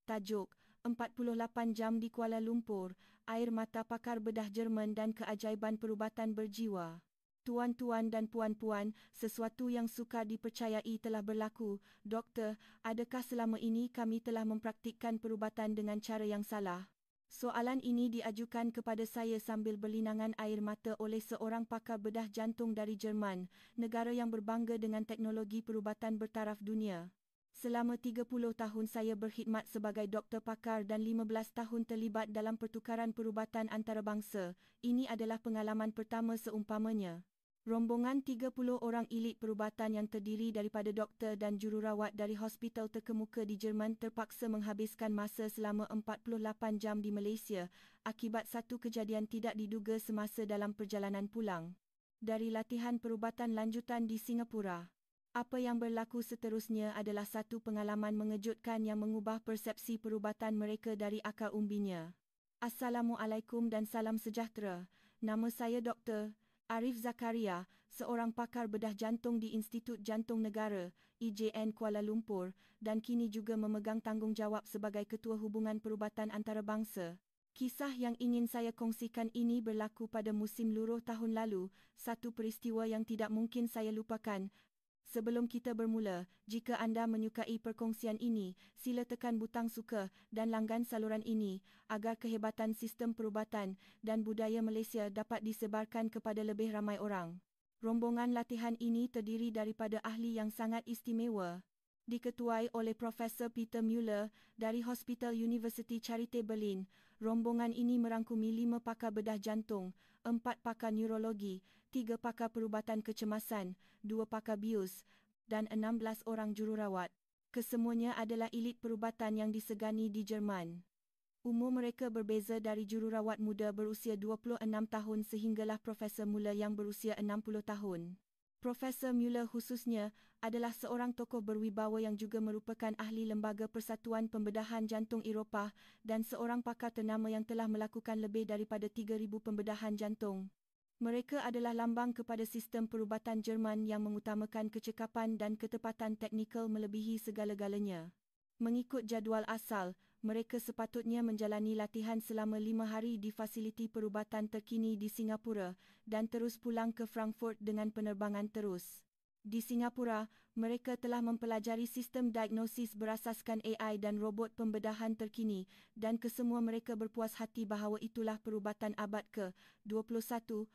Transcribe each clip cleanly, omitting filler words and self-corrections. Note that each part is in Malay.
tajuk 48 jam di Kuala Lumpur, air mata pakar bedah Jerman dan keajaiban perubatan berjiwa. Tuan-tuan dan puan-puan, sesuatu yang sukar dipercayai telah berlaku. Doktor, adakah selama ini kami telah mempraktikkan perubatan dengan cara yang salah? Soalan ini diajukan kepada saya sambil berlinangan air mata oleh seorang pakar bedah jantung dari Jerman, negara yang berbangga dengan teknologi perubatan bertaraf dunia. Selama 30 tahun saya berkhidmat sebagai doktor pakar dan 15 tahun terlibat dalam pertukaran perubatan antarabangsa. Ini adalah pengalaman pertama seumpamanya. Rombongan 30 orang elit perubatan yang terdiri daripada doktor dan jururawat dari hospital terkemuka di Jerman terpaksa menghabiskan masa selama 48 jam di Malaysia akibat satu kejadian tidak diduga semasa dalam perjalanan pulang dari latihan perubatan lanjutan di Singapura. Apa yang berlaku seterusnya adalah satu pengalaman mengejutkan yang mengubah persepsi perubatan mereka dari akar umbinya. Assalamualaikum dan salam sejahtera. Nama saya Dr. Arif Zakaria, seorang pakar bedah jantung di Institut Jantung Negara, IJN Kuala Lumpur, dan kini juga memegang tanggungjawab sebagai Ketua Hubungan Perubatan Antarabangsa. Kisah yang ingin saya kongsikan ini berlaku pada musim luruh tahun lalu, satu peristiwa yang tidak mungkin saya lupakan. Sebelum kita bermula, jika anda menyukai perkongsian ini, sila tekan butang suka dan langgan saluran ini agar kehebatan sistem perubatan dan budaya Malaysia dapat disebarkan kepada lebih ramai orang. Rombongan latihan ini terdiri daripada ahli yang sangat istimewa. Diketuai oleh Profesor Peter Müller dari Hospital University Charité Berlin, rombongan ini merangkumi 5 pakar bedah jantung, 4 pakar neurologi, 3 pakar perubatan kecemasan, 2 pakar bius, dan 16 orang jururawat. Kesemuanya adalah elit perubatan yang disegani di Jerman. Umur mereka berbeza dari jururawat muda berusia 26 tahun sehinggalah Profesor Müller yang berusia 60 tahun. Profesor Müller khususnya adalah seorang tokoh berwibawa yang juga merupakan ahli Lembaga Persatuan Pembedahan Jantung Eropah dan seorang pakar ternama yang telah melakukan lebih daripada 3,000 pembedahan jantung. Mereka adalah lambang kepada sistem perubatan Jerman yang mengutamakan kecekapan dan ketepatan teknikal melebihi segala-galanya. Mengikut jadual asal, mereka sepatutnya menjalani latihan selama 5 hari di fasiliti perubatan terkini di Singapura dan terus pulang ke Frankfurt dengan penerbangan terus. Di Singapura, mereka telah mempelajari sistem diagnosis berasaskan AI dan robot pembedahan terkini dan kesemua mereka berpuas hati bahawa itulah perubatan abad ke-21.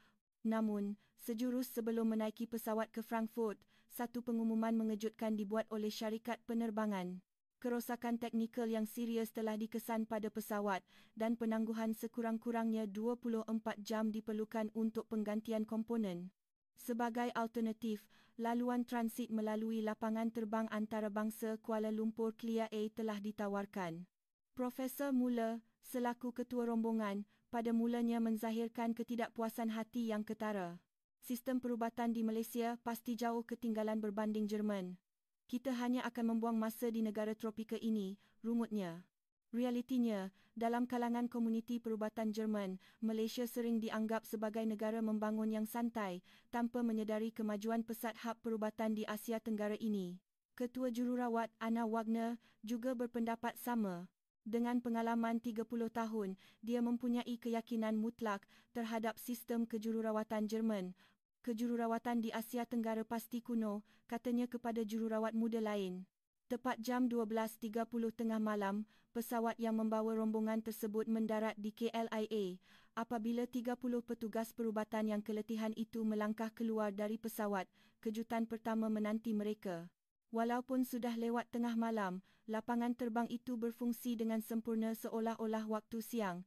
Namun, sejurus sebelum menaiki pesawat ke Frankfurt, satu pengumuman mengejutkan dibuat oleh syarikat penerbangan. Kerosakan teknikal yang serius telah dikesan pada pesawat dan penangguhan sekurang-kurangnya 24 jam diperlukan untuk penggantian komponen. Sebagai alternatif, laluan transit melalui lapangan terbang antarabangsa Kuala Lumpur Clear A telah ditawarkan. Profesor Müller, selaku ketua rombongan, pada mulanya menzahirkan ketidakpuasan hati yang ketara. Sistem perubatan di Malaysia pasti jauh ketinggalan berbanding Jerman. Kita hanya akan membuang masa di negara tropika ini, rumutnya. Realitinya, dalam kalangan komuniti perubatan Jerman, Malaysia sering dianggap sebagai negara membangun yang santai, tanpa menyedari kemajuan pesat hab perubatan di Asia Tenggara ini. Ketua Jururawat Anna Wagner juga berpendapat sama. Dengan pengalaman 30 tahun, dia mempunyai keyakinan mutlak terhadap sistem kejururawatan Jerman. Kejururawatan di Asia Tenggara pasti kuno, katanya kepada jururawat muda lain. Tepat jam 12.30 tengah malam, pesawat yang membawa rombongan tersebut mendarat di KLIA. Apabila 30 petugas perubatan yang keletihan itu melangkah keluar dari pesawat, kejutan pertama menanti mereka. Walaupun sudah lewat tengah malam, lapangan terbang itu berfungsi dengan sempurna seolah-olah waktu siang.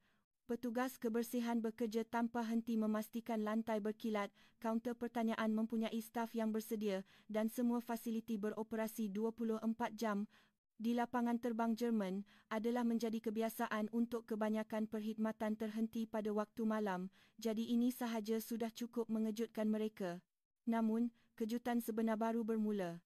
Petugas kebersihan bekerja tanpa henti memastikan lantai berkilat, kaunter pertanyaan mempunyai staf yang bersedia dan semua fasiliti beroperasi 24 jam. Di lapangan terbang Jerman adalah menjadi kebiasaan untuk kebanyakan perkhidmatan terhenti pada waktu malam, jadi ini sahaja sudah cukup mengejutkan mereka. Namun, kejutan sebenar baru bermula.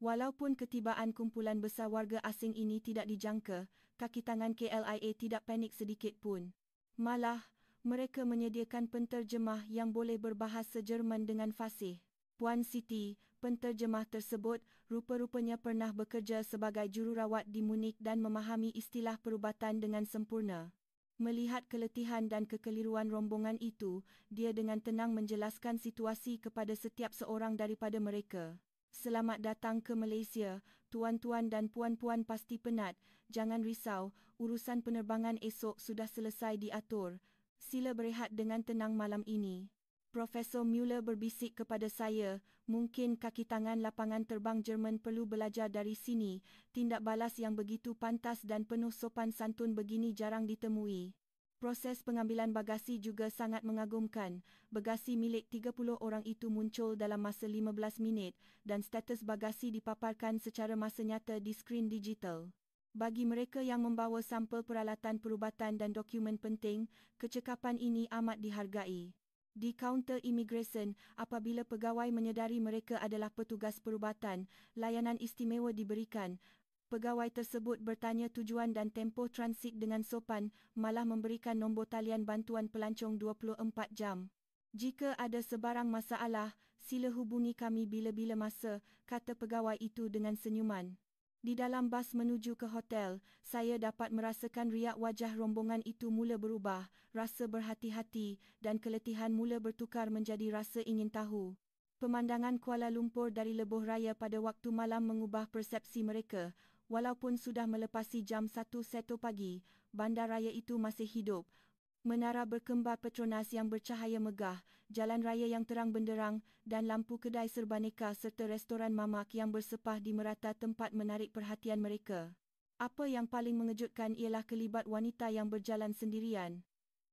Walaupun ketibaan kumpulan besar warga asing ini tidak dijangka, kaki tangan KLIA tidak panik sedikit pun. Malah, mereka menyediakan penterjemah yang boleh berbahasa Jerman dengan fasih. Puan Siti, Penterjemah tersebut rupa-rupanya pernah bekerja sebagai jururawat di Munich dan memahami istilah perubatan dengan sempurna. Melihat keletihan dan kekeliruan rombongan itu, dia dengan tenang menjelaskan situasi kepada setiap seorang daripada mereka. Selamat datang ke Malaysia, tuan-tuan dan puan-puan pasti penat. Jangan risau, urusan penerbangan esok sudah selesai diatur. Sila berehat dengan tenang malam ini. Profesor Müller berbisik kepada saya, mungkin kaki tangan lapangan terbang Jerman perlu belajar dari sini. Tindak balas yang begitu pantas dan penuh sopan santun begini jarang ditemui. Proses pengambilan bagasi juga sangat mengagumkan. Bagasi milik 30 orang itu muncul dalam masa 15 minit dan status bagasi dipaparkan secara masa nyata di skrin digital. Bagi mereka yang membawa sampel peralatan perubatan dan dokumen penting, kecekapan ini amat dihargai. Di kaunter imigresen, apabila pegawai menyedari mereka adalah petugas perubatan, layanan istimewa diberikan. Pegawai tersebut bertanya tujuan dan tempoh transit dengan sopan, malah memberikan nombor talian bantuan pelancong 24 jam. Jika ada sebarang masalah, sila hubungi kami bila-bila masa, kata pegawai itu dengan senyuman. Di dalam bas menuju ke hotel, saya dapat merasakan riak wajah rombongan itu mula berubah, rasa berhati-hati dan keletihan mula bertukar menjadi rasa ingin tahu. Pemandangan Kuala Lumpur dari lebuh raya pada waktu malam mengubah persepsi mereka. Walaupun sudah melepasi jam 1:00 pagi, bandar raya itu masih hidup. Menara berkembar Petronas yang bercahaya megah, jalan raya yang terang benderang dan lampu kedai serbaneka serta restoran mamak yang bersepah di merata tempat menarik perhatian mereka. Apa yang paling mengejutkan ialah kelibat wanita yang berjalan sendirian.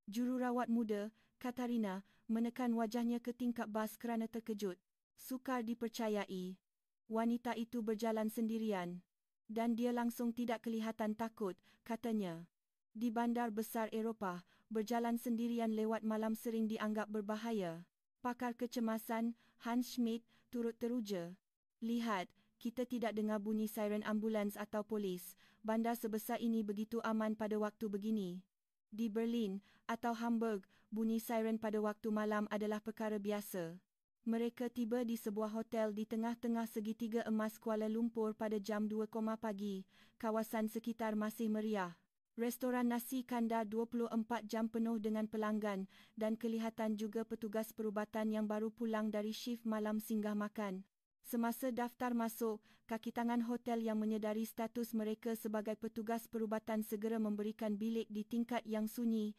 Jururawat muda, Katarina, menekan wajahnya ke tingkap bas kerana terkejut. Sukar dipercayai. Wanita itu berjalan sendirian. Dan dia langsung tidak kelihatan takut, katanya. Di bandar besar Eropah, berjalan sendirian lewat malam sering dianggap berbahaya. Pakar kecemasan, Hans Schmidt, turut teruja. Lihat, kita tidak dengar bunyi siren ambulans atau polis. Bandar sebesar ini begitu aman pada waktu begini. Di Berlin atau Hamburg, bunyi siren pada waktu malam adalah perkara biasa. Mereka tiba di sebuah hotel di tengah-tengah segitiga emas Kuala Lumpur pada jam 2 pagi. Kawasan sekitar masih meriah. Restoran nasi kandar 24 jam penuh dengan pelanggan dan kelihatan juga petugas perubatan yang baru pulang dari shift malam singgah makan. Semasa daftar masuk, kaki tangan hotel yang menyedari status mereka sebagai petugas perubatan segera memberikan bilik di tingkat yang sunyi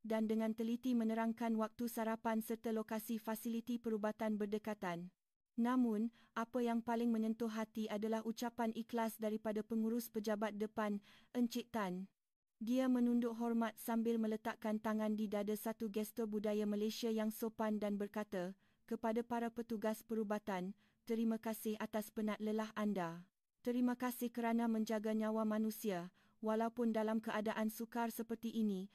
dan dengan teliti menerangkan waktu sarapan serta lokasi fasiliti perubatan berdekatan. Namun, apa yang paling menyentuh hati adalah ucapan ikhlas daripada pengurus pejabat depan, Encik Tan. Dia menunduk hormat sambil meletakkan tangan di dada satu gestur budaya Malaysia yang sopan dan berkata, kepada para petugas perubatan, terima kasih atas penat lelah anda. Terima kasih kerana menjaga nyawa manusia, walaupun dalam keadaan sukar seperti ini.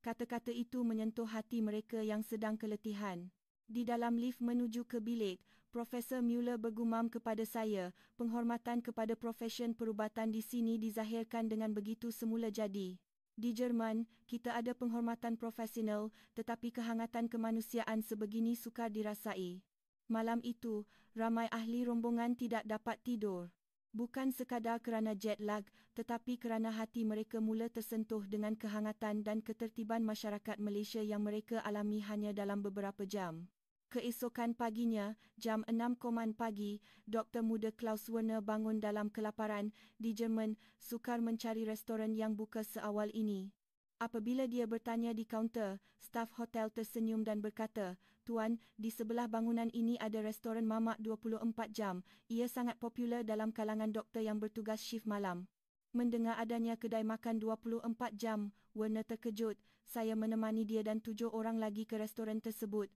Kata-kata itu menyentuh hati mereka yang sedang keletihan. Di dalam lift menuju ke bilik, Profesor Müller bergumam kepada saya, penghormatan kepada profesion perubatan di sini dizahirkan dengan begitu semula jadi. Di Jerman, kita ada penghormatan profesional, tetapi kehangatan kemanusiaan sebegini sukar dirasai. Malam itu, ramai ahli rombongan tidak dapat tidur. Bukan sekadar kerana jet lag, tetapi kerana hati mereka mula tersentuh dengan kehangatan dan ketertiban masyarakat Malaysia yang mereka alami hanya dalam beberapa jam. Keesokan paginya, jam 6 pagi, Dr. Muda Klaus Werner bangun dalam kelaparan. Di Jerman, sukar mencari restoran yang buka seawal ini. Apabila dia bertanya di kaunter, staf hotel tersenyum dan berkata, "Tuan, di sebelah bangunan ini ada restoran mamak 24 jam. Ia sangat popular dalam kalangan doktor yang bertugas shift malam." Mendengar adanya kedai makan 24 jam, Werner terkejut. Saya menemani dia dan 7 orang lagi ke restoran tersebut.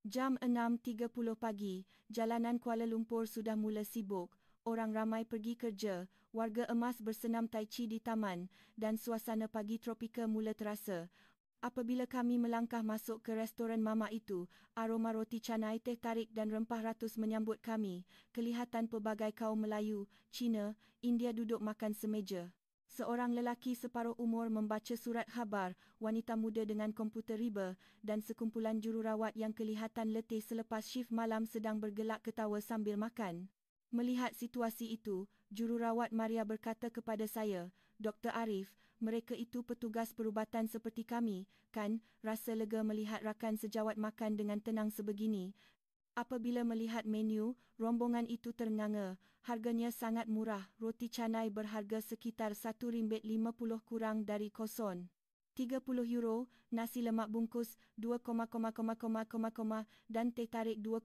Jam 6.30 pagi, jalanan Kuala Lumpur sudah mula sibuk. Orang ramai pergi kerja, warga emas bersenam tai chi di taman dan suasana pagi tropika mula terasa. Apabila kami melangkah masuk ke restoran mama itu, aroma roti canai, teh tarik dan rempah ratus menyambut kami. Kelihatan pelbagai kaum Melayu, Cina, India duduk makan semeja. Seorang lelaki separuh umur membaca surat khabar, wanita muda dengan komputer riba dan sekumpulan jururawat yang kelihatan letih selepas shift malam sedang bergelak ketawa sambil makan. Melihat situasi itu, jururawat Maria berkata kepada saya, Dr. Arif, mereka itu petugas perubatan seperti kami, kan? Rasa lega melihat rakan sejawat makan dengan tenang sebegini. Apabila melihat menu, rombongan itu ternganga. Harganya sangat murah. Roti canai berharga sekitar RM1.50 kurang dari kosong. €30, nasi lemak bungkus 2, dan teh tarik 2,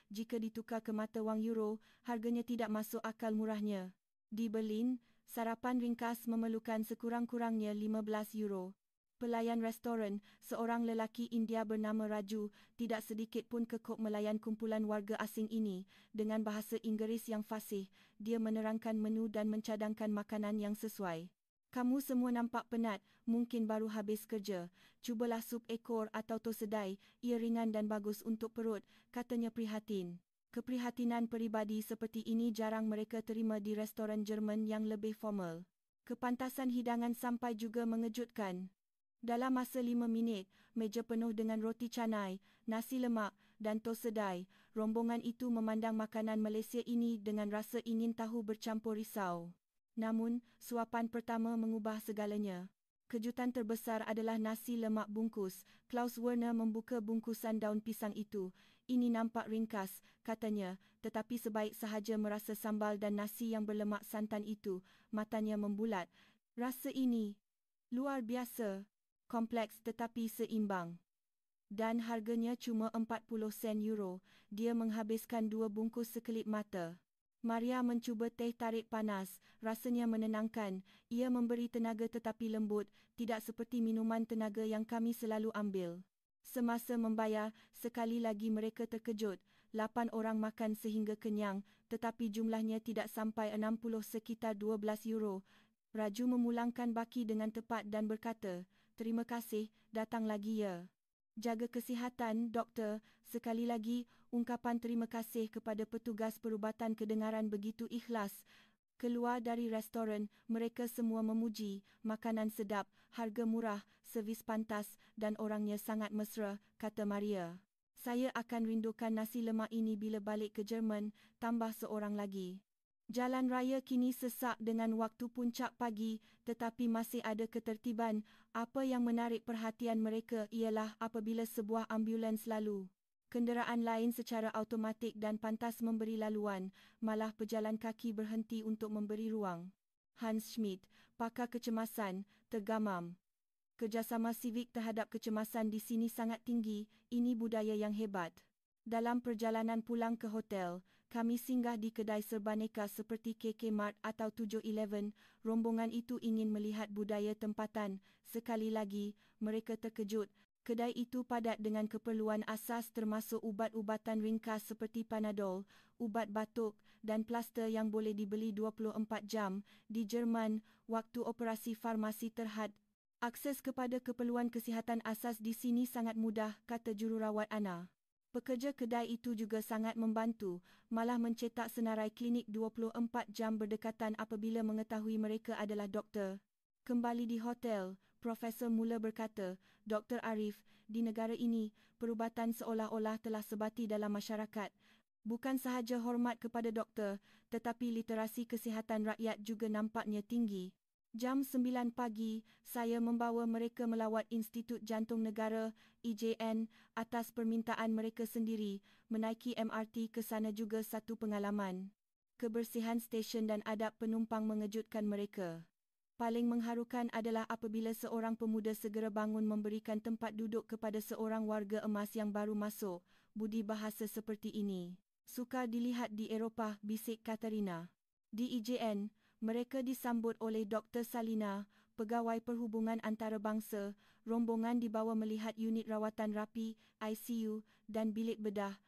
jika ditukar ke mata wang euro, harganya tidak masuk akal murahnya. Di Berlin, sarapan ringkas memerlukan sekurang-kurangnya €15. Pelayan restoran, seorang lelaki India bernama Raju, tidak sedikit pun kekok melayan kumpulan warga asing ini. Dengan bahasa Inggeris yang fasih, dia menerangkan menu dan mencadangkan makanan yang sesuai. Kamu semua nampak penat, mungkin baru habis kerja. Cubalah sup ekor atau tos sedai, ia ringan dan bagus untuk perut, katanya prihatin. Keprihatinan peribadi seperti ini jarang mereka terima di restoran Jerman yang lebih formal. Kepantasan hidangan sampai juga mengejutkan. Dalam masa 5 minit, meja penuh dengan roti canai, nasi lemak dan tos sedai. Rombongan itu memandang makanan Malaysia ini dengan rasa ingin tahu bercampur risau. Namun, suapan pertama mengubah segalanya. Kejutan terbesar adalah nasi lemak bungkus. Klaus Werner membuka bungkusan daun pisang itu. Ini nampak ringkas, katanya, tetapi sebaik sahaja merasa sambal dan nasi yang berlemak santan itu, matanya membulat. Rasa ini luar biasa. Kompleks tetapi seimbang. Dan harganya cuma 40 sen euro. Dia menghabiskan 2 bungkus sekelip mata. Maria mencuba teh tarik panas. Rasanya menenangkan. Ia memberi tenaga tetapi lembut, tidak seperti minuman tenaga yang kami selalu ambil. Semasa membayar, sekali lagi mereka terkejut. 8 orang makan sehingga kenyang, tetapi jumlahnya tidak sampai 60, sekitar 12 euro. Raju memulangkan baki dengan tepat dan berkata, "Terima kasih, datang lagi ya." "Jaga kesihatan, doktor." Sekali lagi, ungkapan terima kasih kepada petugas perubatan kedengaran begitu ikhlas. Keluar dari restoran, mereka semua memuji, makanan sedap, harga murah, servis pantas dan orangnya sangat mesra, kata Maria. "Saya akan rindukan nasi lemak ini bila balik ke Jerman," tambah seorang lagi. Jalan raya kini sesak dengan waktu puncak pagi, tetapi masih ada ketertiban. Apa yang menarik perhatian mereka ialah apabila sebuah ambulans lalu. Kenderaan lain secara automatik dan pantas memberi laluan, malah pejalan kaki berhenti untuk memberi ruang. Hans Schmidt, pakar kecemasan, tergamam. "Kerjasama sivik terhadap kecemasan di sini sangat tinggi, ini budaya yang hebat." Dalam perjalanan pulang ke hotel, kami singgah di kedai serbaneka seperti KK Mart atau 7-Eleven. Rombongan itu ingin melihat budaya tempatan. Sekali lagi, mereka terkejut. Kedai itu padat dengan keperluan asas termasuk ubat-ubatan ringkas seperti Panadol, ubat batuk dan plaster yang boleh dibeli 24 jam. Di Jerman, waktu operasi farmasi terhad. Akses kepada keperluan kesihatan asas di sini sangat mudah, kata jururawat Ana. Pekerja kedai itu juga sangat membantu, malah mencetak senarai klinik 24 jam berdekatan apabila mengetahui mereka adalah doktor. Kembali di hotel, Profesor Muller berkata, "Dr. Arif, di negara ini, perubatan seolah-olah telah sebati dalam masyarakat. Bukan sahaja hormat kepada doktor, tetapi literasi kesihatan rakyat juga nampaknya tinggi." Jam 9 pagi, saya membawa mereka melawat Institut Jantung Negara, IJN, atas permintaan mereka sendiri. Menaiki MRT ke sana juga satu pengalaman. Kebersihan stesen dan adab penumpang mengejutkan mereka. Paling mengharukan adalah apabila seorang pemuda segera bangun memberikan tempat duduk kepada seorang warga emas yang baru masuk. Budi bahasa seperti ini sukar dilihat di Eropah, bisik Katarina. Di IJN, mereka disambut oleh Dr. Salina, pegawai perhubungan antarabangsa. Rombongan dibawa melihat unit rawatan rapi, ICU dan bilik bedah.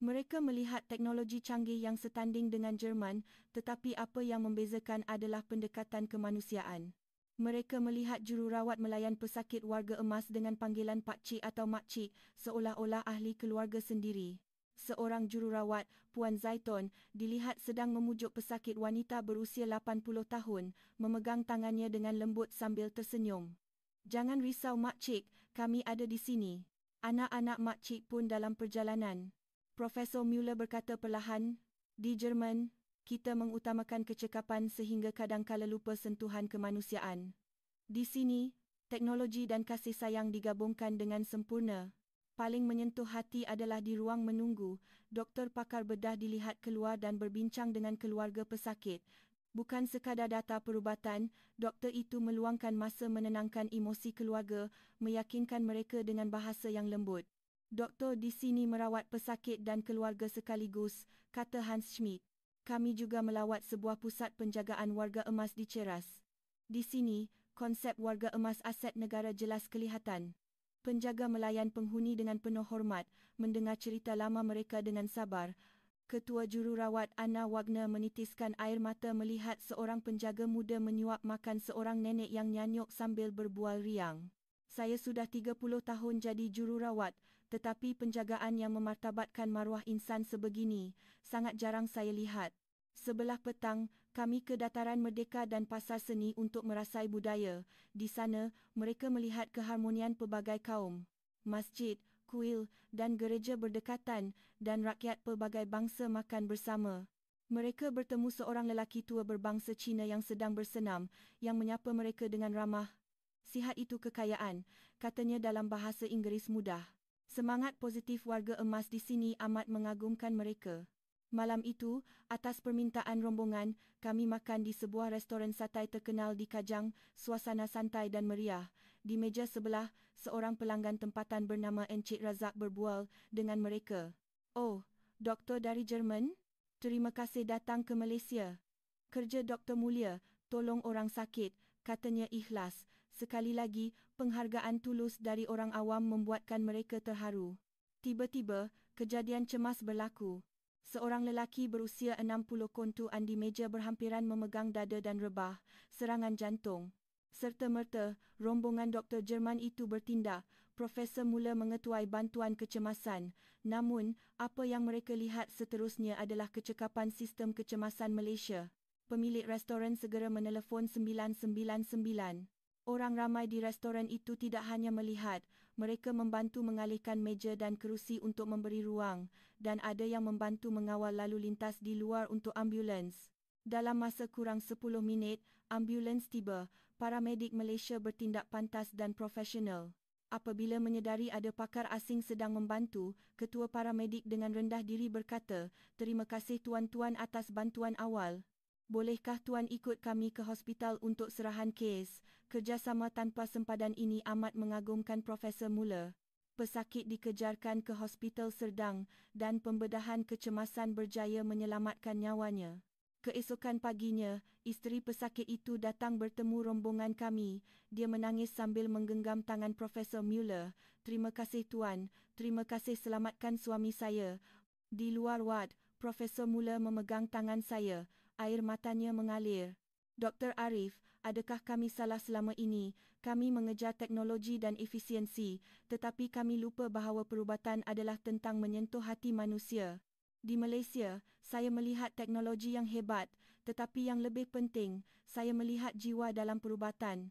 Mereka melihat teknologi canggih yang setanding dengan Jerman, tetapi apa yang membezakan adalah pendekatan kemanusiaan. Mereka melihat jururawat melayan pesakit warga emas dengan panggilan pakcik atau makcik, seolah-olah ahli keluarga sendiri. Seorang jururawat, Puan Zaiton, dilihat sedang memujuk pesakit wanita berusia 80 tahun, memegang tangannya dengan lembut sambil tersenyum. "Jangan risau makcik, kami ada di sini." Anak-anak makcik pun dalam perjalanan. Profesor Muller berkata perlahan, Di Jerman, kita mengutamakan kecekapan sehingga kadangkala lupa sentuhan kemanusiaan. Di sini, teknologi dan kasih sayang digabungkan dengan sempurna. Paling menyentuh hati adalah di ruang menunggu, doktor pakar bedah dilihat keluar dan berbincang dengan keluarga pesakit. Bukan sekadar data perubatan, doktor itu meluangkan masa menenangkan emosi keluarga, meyakinkan mereka dengan bahasa yang lembut. Doktor di sini merawat pesakit dan keluarga sekaligus, kata Hans Schmidt. Kami juga melawat sebuah pusat penjagaan warga emas di Ceras. Di sini, konsep warga emas aset negara jelas kelihatan. Penjaga melayan penghuni dengan penuh hormat, mendengar cerita lama mereka dengan sabar. Ketua Jururawat Anna Wagner menitiskan air mata melihat seorang penjaga muda menyuap makan seorang nenek yang nyanyuk sambil berbual riang. Saya sudah 30 tahun jadi jururawat, tetapi penjagaan yang memartabatkan maruah insan sebegini, sangat jarang saya lihat. Sebelah petang, kami ke Dataran Merdeka dan Pasar Seni untuk merasai budaya. Di sana, mereka melihat keharmonian pelbagai kaum. Masjid, kuil dan gereja berdekatan dan rakyat pelbagai bangsa makan bersama. Mereka bertemu seorang lelaki tua berbangsa Cina yang sedang bersenam, yang menyapa mereka dengan ramah. Sihat itu kekayaan, katanya dalam bahasa Inggeris mudah. Semangat positif warga emas di sini amat mengagumkan mereka. Malam itu, atas permintaan rombongan, kami makan di sebuah restoran satai terkenal di Kajang, suasana santai dan meriah. Di meja sebelah, seorang pelanggan tempatan bernama Encik Razak berbual dengan mereka. Oh, doktor dari Jerman? Terima kasih datang ke Malaysia. Kerja doktor mulia, tolong orang sakit, katanya ikhlas. Sekali lagi, penghargaan tulus dari orang awam membuatkan mereka terharu. Tiba-tiba, kejadian cemas berlaku. Seorang lelaki berusia 60 kontuan di meja berhampiran memegang dada dan rebah, serangan jantung. Serta-merta, rombongan doktor Jerman itu bertindak. Profesor mula mengetuai bantuan kecemasan. Namun, apa yang mereka lihat seterusnya adalah kecekapan sistem kecemasan Malaysia. Pemilik restoran segera menelefon 999. Orang ramai di restoran itu tidak hanya melihat, mereka membantu mengalihkan meja dan kerusi untuk memberi ruang, dan ada yang membantu mengawal lalu lintas di luar untuk ambulans. Dalam masa kurang 10 minit, ambulans tiba. Paramedik Malaysia bertindak pantas dan profesional. Apabila menyedari ada pakar asing sedang membantu, ketua paramedik dengan rendah diri berkata, "Terima kasih tuan-tuan atas bantuan awal. Bolehkah tuan ikut kami ke hospital untuk serahan kes?" Kerjasama tanpa sempadan ini amat mengagumkan Profesor Muller. Pesakit dikejarkan ke hospital Serdang dan pembedahan kecemasan berjaya menyelamatkan nyawanya. Keesokan paginya, isteri pesakit itu datang bertemu rombongan kami. Dia menangis sambil menggenggam tangan Profesor Muller. "Terima kasih tuan, terima kasih selamatkan suami saya." Di luar wad, Profesor Muller memegang tangan saya. Air matanya mengalir. "Dr. Arif, adakah kami salah selama ini? Kami mengejar teknologi dan efisiensi, tetapi kami lupa bahawa perubatan adalah tentang menyentuh hati manusia. Di Malaysia, saya melihat teknologi yang hebat, tetapi yang lebih penting, saya melihat jiwa dalam perubatan."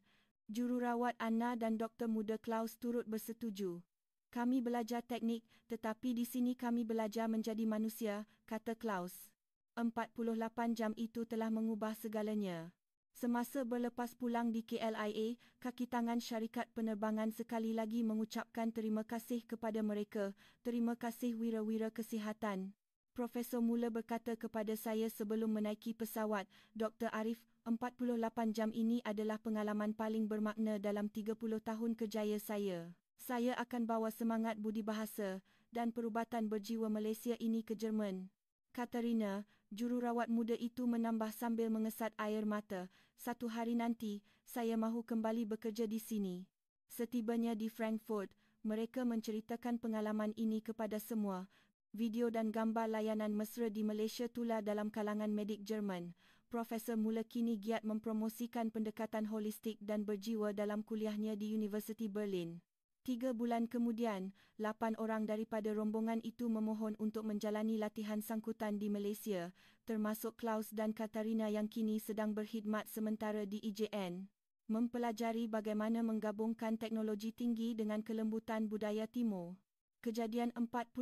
Jururawat Anna dan Dr. Muda Klaus turut bersetuju. "Kami belajar teknik, tetapi di sini kami belajar menjadi manusia," kata Klaus. 48 jam itu telah mengubah segalanya. Semasa berlepas pulang di KLIA, kaki tangan syarikat penerbangan sekali lagi mengucapkan terima kasih kepada mereka. "Terima kasih wira-wira kesihatan." Profesor Muller berkata kepada saya sebelum menaiki pesawat, "Dr. Arif, 48 jam ini adalah pengalaman paling bermakna dalam 30 tahun kerjaya saya. Saya akan bawa semangat budi bahasa dan perubatan berjiwa Malaysia ini ke Jerman." Katarina, jururawat muda itu menambah sambil mengesat air mata. "Satu hari nanti, saya mahu kembali bekerja di sini." Setibanya di Frankfurt, mereka menceritakan pengalaman ini kepada semua. Video dan gambar layanan mesra di Malaysia tular dalam kalangan medik Jerman. Profesor Muller kini giat mempromosikan pendekatan holistik dan berjiwa dalam kuliahnya di Universiti Berlin. 3 bulan kemudian, 8 orang daripada rombongan itu memohon untuk menjalani latihan sangkutan di Malaysia, termasuk Klaus dan Katarina yang kini sedang berkhidmat sementara di IJN. Mempelajari bagaimana menggabungkan teknologi tinggi dengan kelembutan budaya timur. Kejadian 48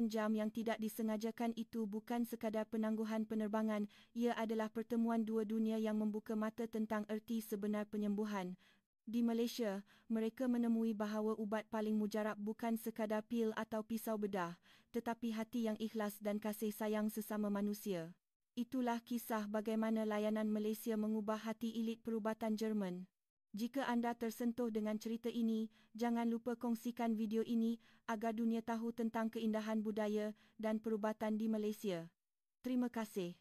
jam yang tidak disengajakan itu bukan sekadar penangguhan penerbangan, ia adalah pertemuan dua dunia yang membuka mata tentang erti sebenar penyembuhan. Di Malaysia, mereka menemui bahawa ubat paling mujarab bukan sekadar pil atau pisau bedah, tetapi hati yang ikhlas dan kasih sayang sesama manusia. Itulah kisah bagaimana layanan Malaysia mengubah hati elit perubatan Jerman. Jika anda tersentuh dengan cerita ini, jangan lupa kongsikan video ini agar dunia tahu tentang keindahan budaya dan perubatan di Malaysia. Terima kasih.